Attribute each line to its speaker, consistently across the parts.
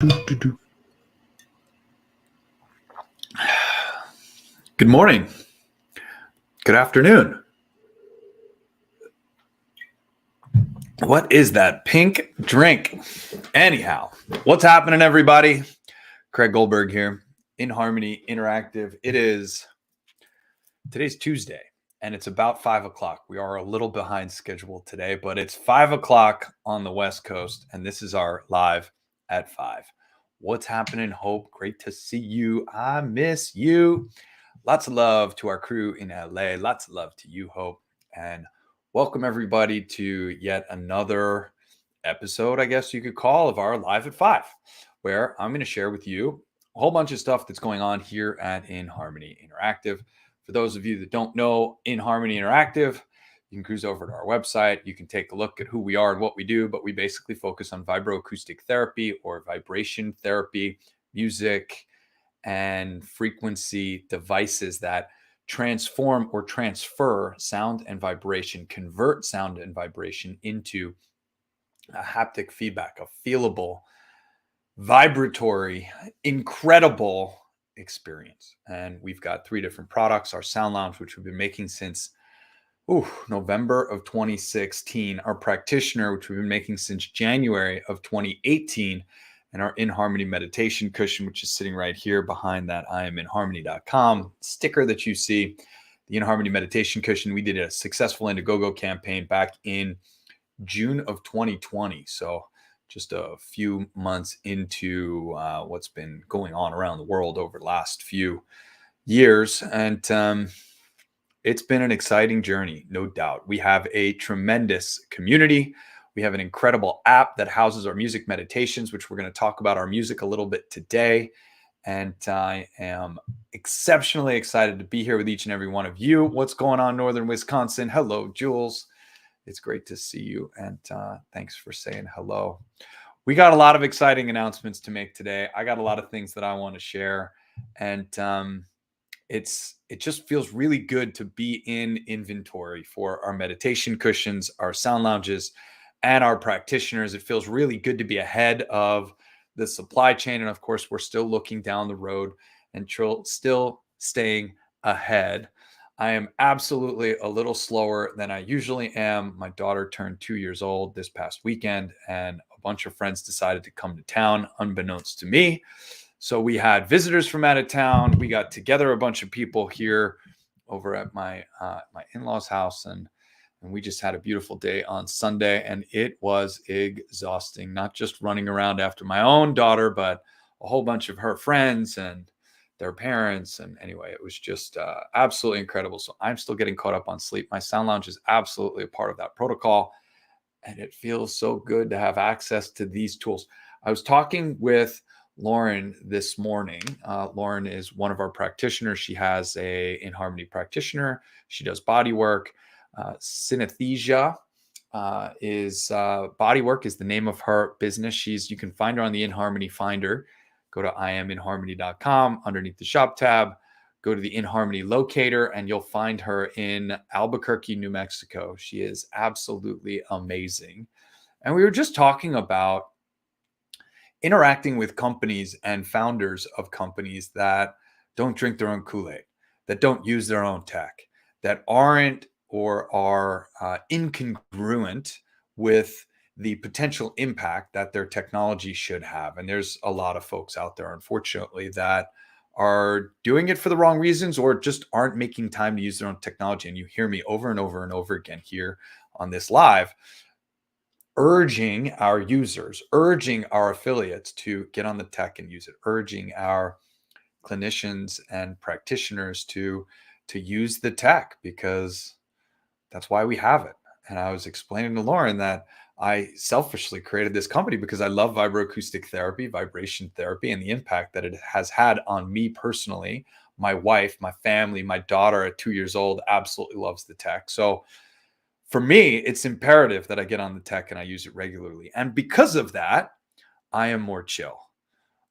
Speaker 1: Good morning. Good afternoon. What is that pink drink? Anyhow, what's happening, everybody? Craig Goldberg here, inHarmony Interactive. Today's Tuesday, and it's about 5 o'clock. We are a little behind schedule today, but it's 5 o'clock on the West Coast, and this is our live at 5. What's happening, Hope? Great to see you. I miss you. Lots of love to our crew in LA. Lots of love to you, Hope. And welcome everybody to yet another episode, I guess you could call, of our Live at 5, where I'm going to share with you a whole bunch of stuff that's going on here at inHarmony Interactive. For those of you that don't know inHarmony Interactive, you can cruise over to our website. You can take a look at who we are and what we do, but we basically focus on vibroacoustic therapy or vibration therapy, music, and frequency devices that transform or transfer sound and vibration, convert sound and vibration into a haptic feedback, a feelable, vibratory, incredible experience. And we've got 3 different products: our Sound Lounge, which we've been making since November of 2016, our Practitioner, which we've been making since January of 2018, and our inHarmony meditation cushion, which is sitting right here behind that inharmony.com sticker that you see. The inHarmony meditation cushion, we did a successful Indiegogo campaign back in June of 2020. So just a few months into what's been going on around the world over the last few years. And it's been an exciting journey, no doubt. We have a tremendous community. We have an incredible app that houses our music meditations, which we're going to talk about our music a little bit today. And I am exceptionally excited to be here with each and every one of you. What's going on, Northern Wisconsin? Hello, Jules. It's great to see you. And thanks for saying hello. We got a lot of exciting announcements to make today. I got a lot of things that I want to share. And it just feels really good to be in inventory for our meditation cushions, our sound lounges, and our practitioners. It feels really good to be ahead of the supply chain. And of course, we're still looking down the road and still staying ahead. I am absolutely a little slower than I usually am. My daughter turned 2 years old this past weekend, and a bunch of friends decided to come to town, unbeknownst to me. So we had visitors from out of town. We got together a bunch of people here over at my in-laws' house, and we just had a beautiful day on Sunday, and it was exhausting, not just running around after my own daughter, but a whole bunch of her friends and their parents. And anyway, it was just absolutely incredible. So I'm still getting caught up on sleep. My Sound Lounge is absolutely a part of that protocol, and it feels so good to have access to these tools. I was talking with Lauren this morning. Lauren is one of our practitioners. She has a inHarmony practitioner. She does body work. Synesthesia is bodywork is the name of her business. You can find her on the inHarmony Finder. Go to inharmony.com underneath the shop tab. Go to the inHarmony locator, and you'll find her in Albuquerque, New Mexico. She is absolutely amazing. And we were just talking about interacting with companies and founders of companies that don't drink their own Kool-Aid, that don't use their own tech, that aren't or are incongruent with the potential impact that their technology should have. And there's a lot of folks out there, unfortunately, that are doing it for the wrong reasons or just aren't making time to use their own technology. And you hear me over and over and over again here on this live, urging our users, urging our affiliates to get on the tech and use it, urging our clinicians and practitioners to use the tech, because that's why we have it. And I was explaining to Lauren that I selfishly created this company because I love vibroacoustic therapy, vibration therapy, and the impact that it has had on me personally. My wife, my family, my daughter at 2 years old absolutely loves the tech. So for me, it's imperative that I get on the tech and I use it regularly. And because of that, I am more chill.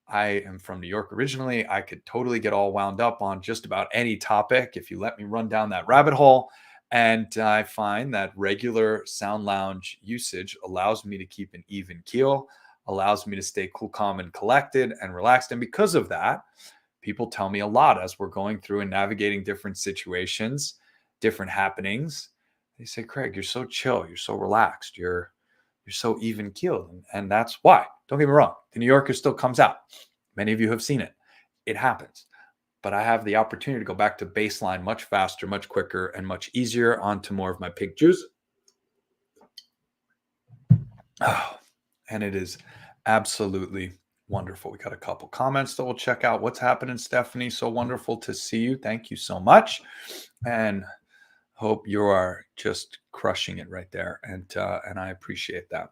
Speaker 1: I am from New York originally. I could totally get all wound up on just about any topic if you let me run down that rabbit hole. And I find that regular Sound Lounge usage allows me to keep an even keel, allows me to stay cool, calm, and collected and relaxed. And because of that, people tell me a lot as we're going through and navigating different situations, different happenings. They say, Craig, you're so chill, you're so relaxed, you're so even keeled. And that's why. Don't get me wrong, the New Yorker still comes out. Many of you have seen it. It happens. But I have the opportunity to go back to baseline much faster, much quicker, and much easier onto more of my pink juice. Oh, and it is absolutely wonderful. We got a couple comments that we'll check out. What's happening, Stephanie? So wonderful to see you. Thank you so much. And hope you are just crushing it right there. And I appreciate that.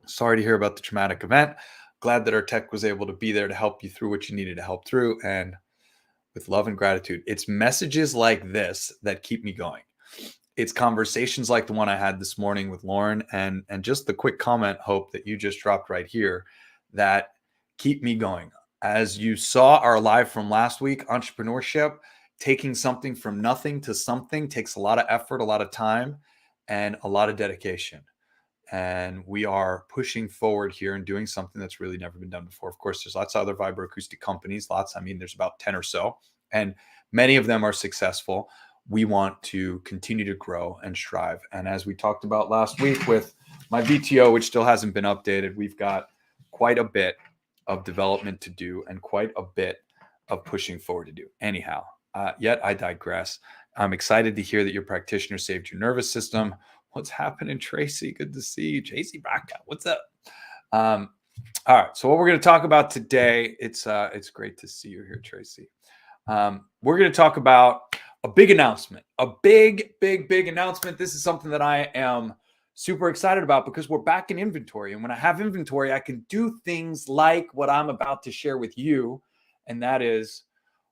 Speaker 1: Sorry to hear about the traumatic event. Glad that our tech was able to be there to help you through what you needed to help through. And with love and gratitude, it's messages like this that keep me going. It's conversations like the one I had this morning with Lauren and just the quick comment, Hope, that you just dropped right here that keep me going. As you saw our live from last week, entrepreneurship, taking something from nothing to something takes a lot of effort, a lot of time, and a lot of dedication. And we are pushing forward here and doing something that's really never been done before. Of course, there's lots of other vibroacoustic companies, there's about 10 or so, and many of them are successful. We want to continue to grow and strive. And as we talked about last week with my VTO, which still hasn't been updated, we've got quite a bit of development to do and quite a bit of pushing forward to do. Anyhow, yet I digress. I'm excited to hear that your practitioner saved your nervous system. What's happening, Tracy? Good to see you. JC Braca, what's up? All right, so what we're going to talk about today, it's great to see you here, Tracy. We're going to talk about a big announcement, a big announcement. This is something that I am super excited about because we're back in inventory. And when I have inventory, I can do things like what I'm about to share with you. And that is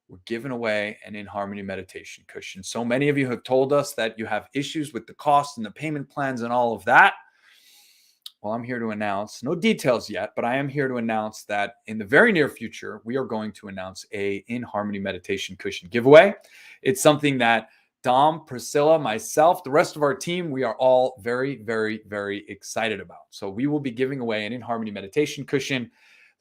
Speaker 1: we're giving away an inHarmony meditation cushion. So many of you have told us that you have issues with the cost and the payment plans and all of that. Well, I'm here to announce, no details yet, but I am here to announce that in the very near future, we are going to announce a inHarmony meditation cushion giveaway. It's something that Dom, Priscilla, myself, the rest of our team, we are all very excited about. So we will be giving away an inHarmony meditation cushion.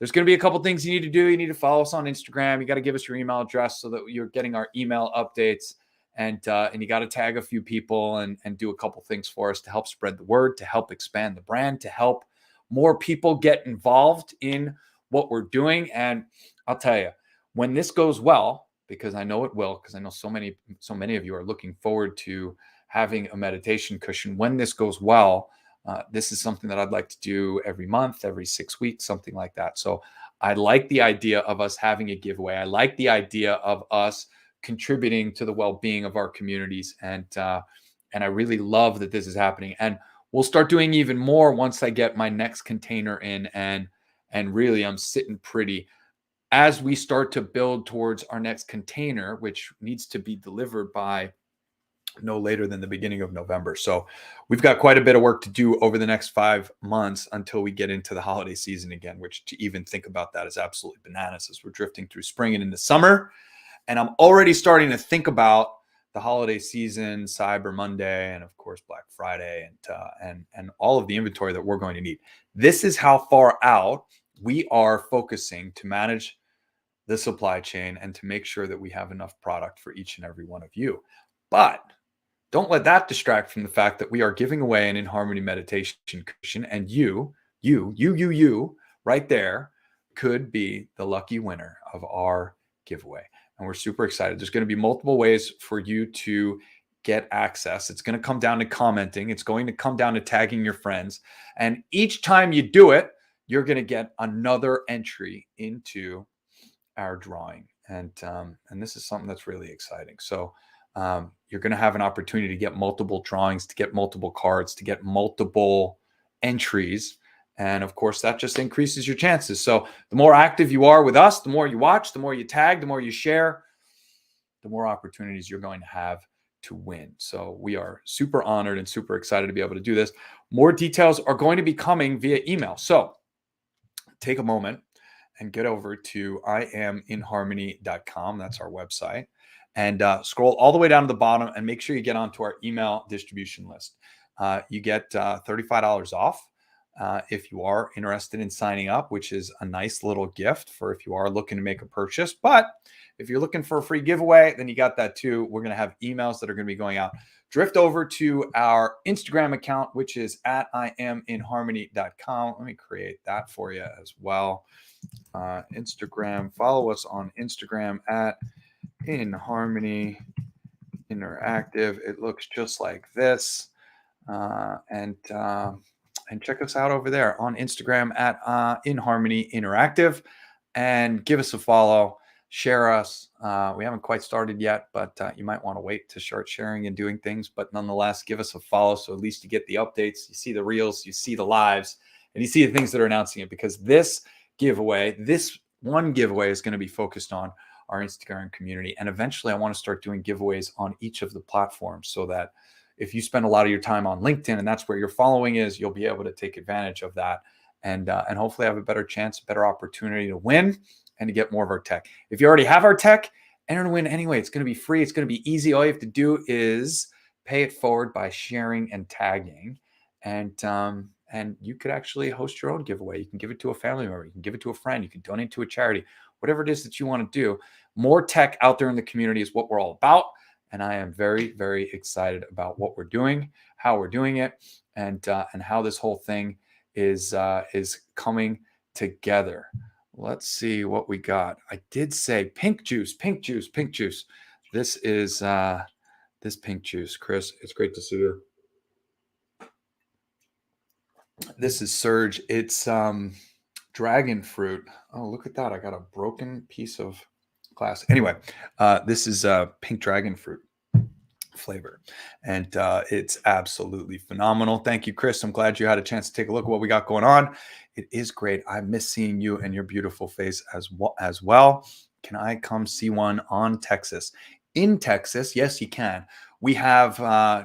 Speaker 1: There's going to be a couple things you need to do. You need to follow us on Instagram. You got to give us your email address so that you're getting our email updates. And you got to tag a few people and do a couple things for us to help spread the word, to help expand the brand, to help more people get involved in what we're doing. And I'll tell you, when this goes well, because I know it will, because I know so many of you are looking forward to having a meditation cushion. When this goes well, this is something that I'd like to do every month, every 6 weeks, something like that. So I like the idea of us having a giveaway. I like the idea of us contributing to the well-being of our communities. And I really love that this is happening. And we'll start doing even more once I get my next container in. And really, I'm sitting pretty as we start to build towards our next container, which needs to be delivered by no later than the beginning of November. So we've got quite a bit of work to do over the next 5 months until we get into the holiday season again, which to even think about that is absolutely bananas as we're drifting through spring and into summer. And I'm already starting to think about the holiday season, Cyber Monday, and of course Black Friday, and all of the inventory that we're going to need. This is how far out we are focusing to manage the supply chain and to make sure that we have enough product for each and every one of you. But don't let that distract from the fact that we are giving away an inHarmony meditation cushion, and you right there could be the lucky winner of our giveaway. And we're super excited. There's going to be multiple ways for you to get access. It's going to come down to commenting. It's going to come down to tagging your friends. And each time you do it, you're going to get another entry into our drawing. And this is something that's really exciting. So you're going to have an opportunity to get multiple drawings, to get multiple cards, to get multiple entries. And of course, that just increases your chances. So the more active you are with us, the more you watch, the more you tag, the more you share, the more opportunities you're going to have to win. So we are super honored and super excited to be able to do this. More details are going to be coming via email. So take a moment and get over to iaminharmony.com. That's our website. And scroll all the way down to the bottom and make sure you get onto our email distribution list. You get $35 off if you are interested in signing up, which is a nice little gift for if you are looking to make a purchase. But if you're looking for a free giveaway, then you got that too. We're going to have emails that are going to be going out. Drift over to our Instagram account, which is at inharmony.com. Let me create that for you as well. Instagram, follow us on Instagram at inHarmony Interactive. It looks just like this. And check us out over there on Instagram at inHarmony Interactive, and give us a follow. Share us. We haven't quite started yet, but you might want to wait to start sharing and doing things. But nonetheless, give us a follow, so at least you get the updates. You see the reels, you see the lives, and you see the things that are announcing it. Because this one giveaway is going to be focused on our Instagram community. And eventually I want to start doing giveaways on each of the platforms, so that if you spend a lot of your time on LinkedIn and that's where your following is, you'll be able to take advantage of that and hopefully have a better chance, a better opportunity to win and to get more of our tech. If you already have our tech, enter to win anyway. It's going to be free. It's going to be easy. All you have to do is pay it forward by sharing and tagging. And you could actually host your own giveaway. You can give it to a family member. You can give it to a friend. You can donate to a charity, whatever it is that you want to do. More tech out there in the community is what we're all about. And I am very, very excited about what we're doing, how we're doing it, and how this whole thing is coming together. Let's see what we got. I did say pink juice. This is this pink juice, Chris. It's great to see you. This is Surge. It's dragon fruit. Oh, look at that. I got a broken piece of glass. Anyway, this is pink dragon fruit flavor, and it's absolutely phenomenal. Thank you, Chris. I'm glad you had a chance to take a look at what we got going on. It is great. I miss seeing you and your beautiful face as well. Can I come see one on Texas? In Texas, yes, you can. We have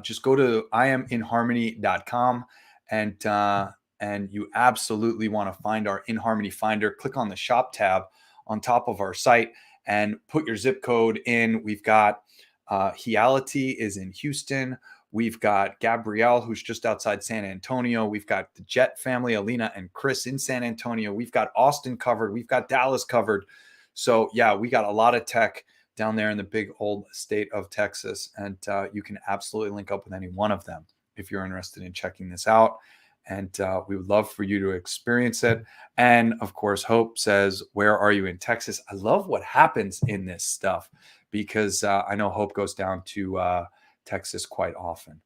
Speaker 1: just go to iaminharmony.com, and you absolutely want to find our inHarmony Finder. Click on the shop tab on top of our site and put your zip code in. We've got Hiality is in Houston. We've got Gabrielle, who's just outside San Antonio. We've got the Jet family, Alina and Chris in San Antonio. We've got Austin covered. We've got Dallas covered. So yeah, we got a lot of tech down there in the big old state of Texas. And you can absolutely link up with any one of them if you're interested in checking this out. And we would love for you to experience it. And of course, Hope says, where are you in Texas? I love what happens in this stuff, because I know Hope goes down to Texas quite often.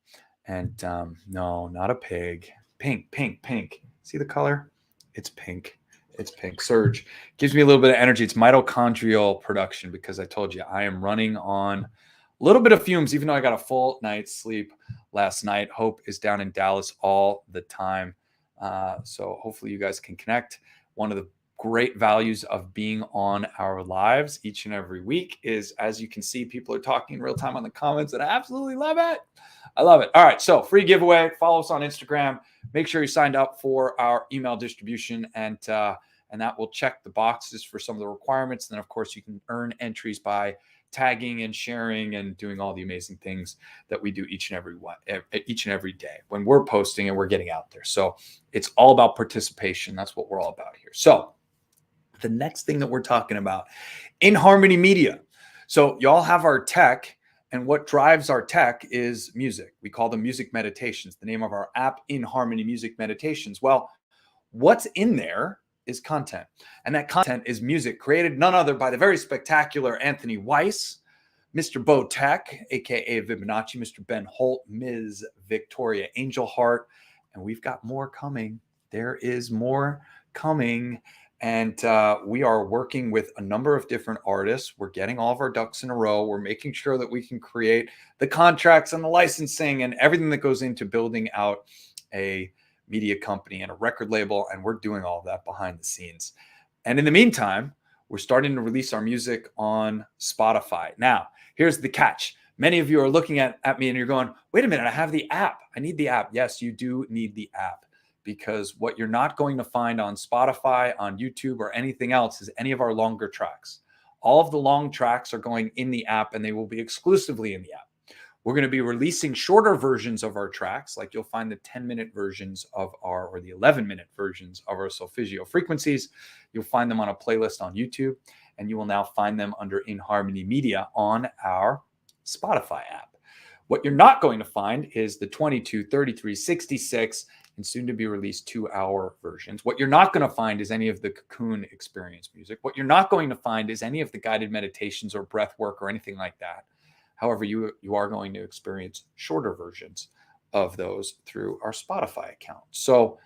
Speaker 1: And no, not a pig. Pink. See the color? It's pink. It's pink. Surge gives me a little bit of energy. It's mitochondrial production, because I told you I am running on a little bit of fumes, even though I got a full night's sleep last night. Hope is down in Dallas all the time. So hopefully you guys can connect. One of the great values of being on our lives each and every week is, as you can see, people are talking in real time on the comments, and I absolutely love it. I love it. All right. So free giveaway. Follow us on Instagram. Make sure you signed up for our email distribution, and that will check the boxes for some of the requirements. And then, of course, you can earn entries by tagging and sharing and doing all the amazing things that we do each and every day when we're posting and we're getting out there. So it's all about participation. That's what we're all about here. So the next thing that we're talking about, inHarmony Media. So y'all have our tech, and what drives our tech is music. We call them music meditations. The name of our app, inHarmony Music Meditations. Well, what's in there is content. And that content is music created none other by the very spectacular Anthony Weiss, Mr. Bo Tech, aka Fibonacci, Mr. Ben Holt, Ms. Victoria Angelheart, and we've got more coming. There is more coming. And we are working with a number of different artists. We're getting all of our ducks in a row. We're making sure that we can create the contracts and the licensing and everything that goes into building out a media company and a record label. And we're doing all of that behind the scenes. And in the meantime, we're starting to release our music on Spotify. Now, here's the catch. Many of you are looking at me and you're going, wait a minute, I have the app. I need the app. Yes, you do need the app. Because what you're not going to find on Spotify, on YouTube, or anything else is any of our longer tracks. All of the long tracks are going in the app, and they will be exclusively in the app. We're going to be releasing shorter versions of our tracks, like you'll find the 10-minute versions of or the 11-minute versions of our solfeggio frequencies. You'll find them on a playlist on YouTube, and you will now find them under inHarmony Media on our Spotify app. What you're not going to find is the 22, 33, 66, and soon to be released 2-hour versions. What you're not going to find is any of the Cocoon Experience music. What you're not going to find is any of the guided meditations or breath work or anything like that. However, you are going to experience shorter versions of those through our Spotify account. So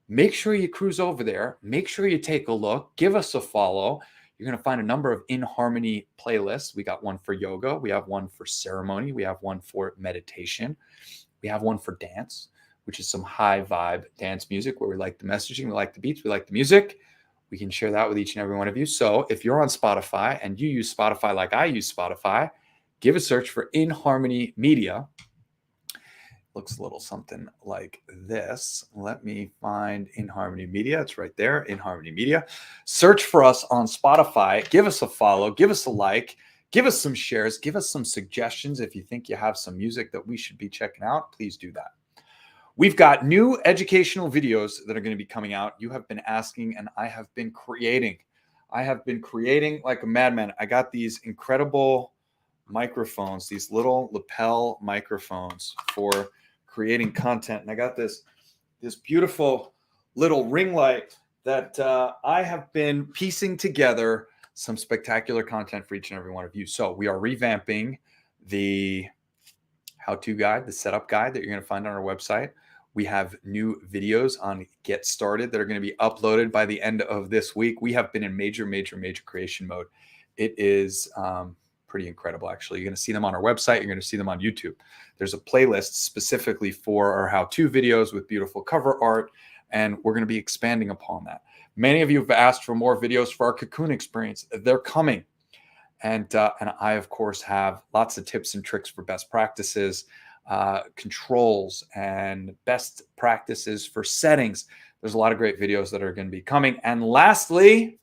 Speaker 1: make sure you cruise over there. Make sure you take a look. Give us a follow. You're going to find a number of inHarmony playlists. We got one for yoga. We have one for ceremony. We have one for meditation. We have one for dance, which is some high vibe dance music where we like the messaging, we like the beats, we like the music. We can share that with each and every one of you. So if you're on Spotify and you use Spotify like I use Spotify, give a search for inHarmony Media. Looks a little something like this. Let me find inHarmony Media. It's right there, inHarmony Media. Search for us on Spotify. Give us a follow. Give us a like. Give us some shares. Give us some suggestions. If you think you have some music that we should be checking out, please do that. We've got new educational videos that are going to be coming out. You have been asking, and I have been creating. I have been creating like a madman. I got these incredible microphones, these little lapel microphones for creating content. And I got this beautiful little ring light that I have been piecing together some spectacular content for each and every one of you. So we are revamping the how-to guide, the setup guide that you're going to find on our website. We have new videos on Get Started that are going to be uploaded by the end of this week. We have been in major creation mode. It is pretty incredible, actually. You're going to see them on our website. You're going to see them on YouTube. There's a playlist specifically for our how-to videos with beautiful cover art, and we're going to be expanding upon that. Many of you have asked for more videos for our Cocoon Experience. They're coming. And I, of course, have lots of tips and tricks for best practices, controls, and best practices for settings. There's a lot of great videos that are going to be coming. And lastly,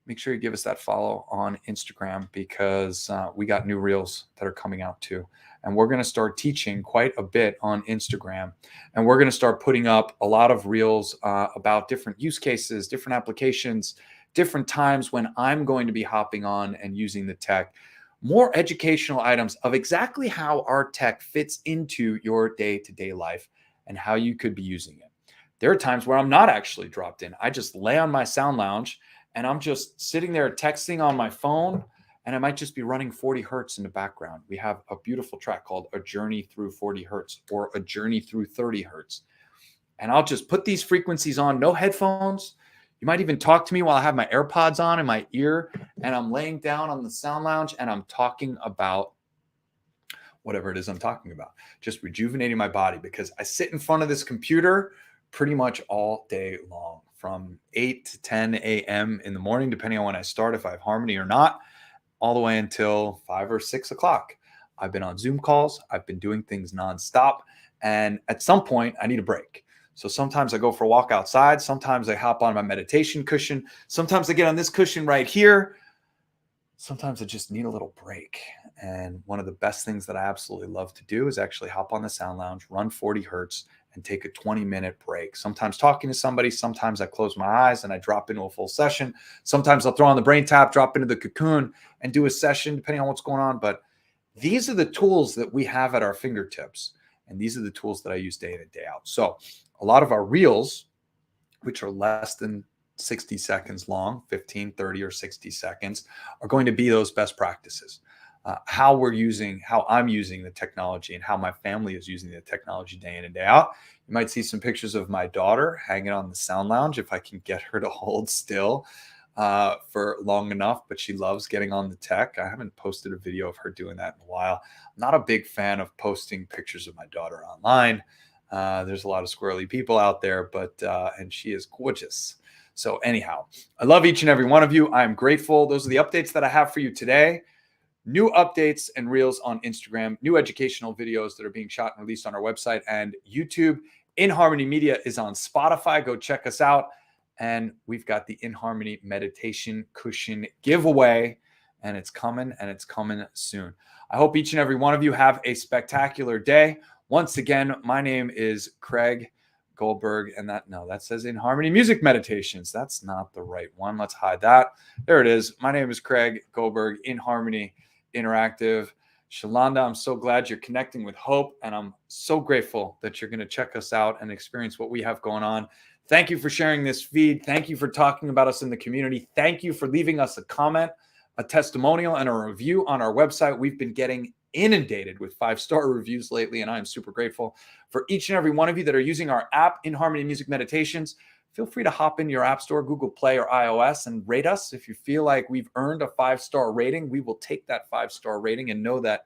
Speaker 1: make sure you give us that follow on Instagram, because we got new reels that are coming out too. And we're going to start teaching quite a bit on Instagram. And we're going to start putting up a lot of reels about different use cases, different applications, different times when I'm going to be hopping on and using the tech, more educational items of exactly how our tech fits into your day-to-day life and how you could be using it. There are times where I'm not actually dropped in. I just lay on my sound lounge and I'm just sitting there texting on my phone, and I might just be running 40 hertz in the background. We have a beautiful track called A Journey Through 40 Hertz or A Journey Through 30 Hertz. And I'll just put these frequencies on, no headphones. You might even talk to me while I have my AirPods on in my ear, and I'm laying down on the sound lounge and I'm talking about whatever it is I'm talking about, just rejuvenating my body, because I sit in front of this computer pretty much all day long from 8 to 10 a.m. in the morning, depending on when I start, if I have harmony or not, all the way until 5 or 6 o'clock. I've been on Zoom calls. I've been doing things nonstop. And at some point, I need a break. So sometimes I go for a walk outside. Sometimes I hop on my meditation cushion. Sometimes I get on this cushion right here. Sometimes I just need a little break. And one of the best things that I absolutely love to do is actually hop on the sound lounge, run 40 hertz, and take a 20-minute break. Sometimes talking to somebody. Sometimes I close my eyes and I drop into a full session. Sometimes I'll throw on the brain tap, drop into the cocoon, and do a session, depending on what's going on. But these are the tools that we have at our fingertips. And these are the tools that I use day in and day out. So a lot of our reels, which are less than 60 seconds long, 15, 30, or 60 seconds, are going to be those best practices. How I'm using the technology and how my family is using the technology day in and day out. You might see some pictures of my daughter hanging on the sound lounge if I can get her to hold still for long enough, but she loves getting on the tech. I haven't posted a video of her doing that in a while. I'm not a big fan of posting pictures of my daughter online. There's a lot of squirrely people out there, but and she is gorgeous. So anyhow, I love each and every one of you. I'm grateful. Those are the updates that I have for you today. New updates and reels on Instagram, new educational videos that are being shot and released on our website and YouTube. inHarmony Media is on Spotify. Go check us out. And we've got the inHarmony Meditation Cushion giveaway. and it's coming soon. I hope each and every one of you have a spectacular day. Once again, my name is Craig Goldberg, and that says inHarmony Music Meditations. That's not the right one. Let's hide that. There it is. My name is Craig Goldberg, inHarmony Interactive. Shalanda, I'm so glad you're connecting with Hope, and I'm so grateful that you're going to check us out and experience what we have going on. Thank you for sharing this feed. Thank you for talking about us in the community. Thank you for leaving us a comment, a testimonial, and a review on our website. We've been getting inundated with 5-star reviews lately, and I am super grateful for each and every one of you that are using our app, inHarmony Music Meditations. Feel free to hop into your app store, Google Play or iOS, and rate us. If you feel like we've earned a 5-star rating, we will take that 5-star rating and know that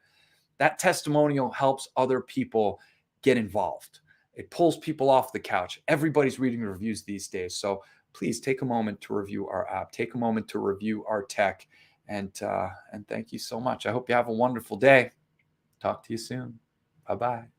Speaker 1: that testimonial helps other people get involved. It pulls people off the couch. Everybody's reading the reviews these days. So please take a moment to review our app. Take a moment to review our tech. And thank you so much. I hope you have a wonderful day. Talk to you soon. Bye-bye.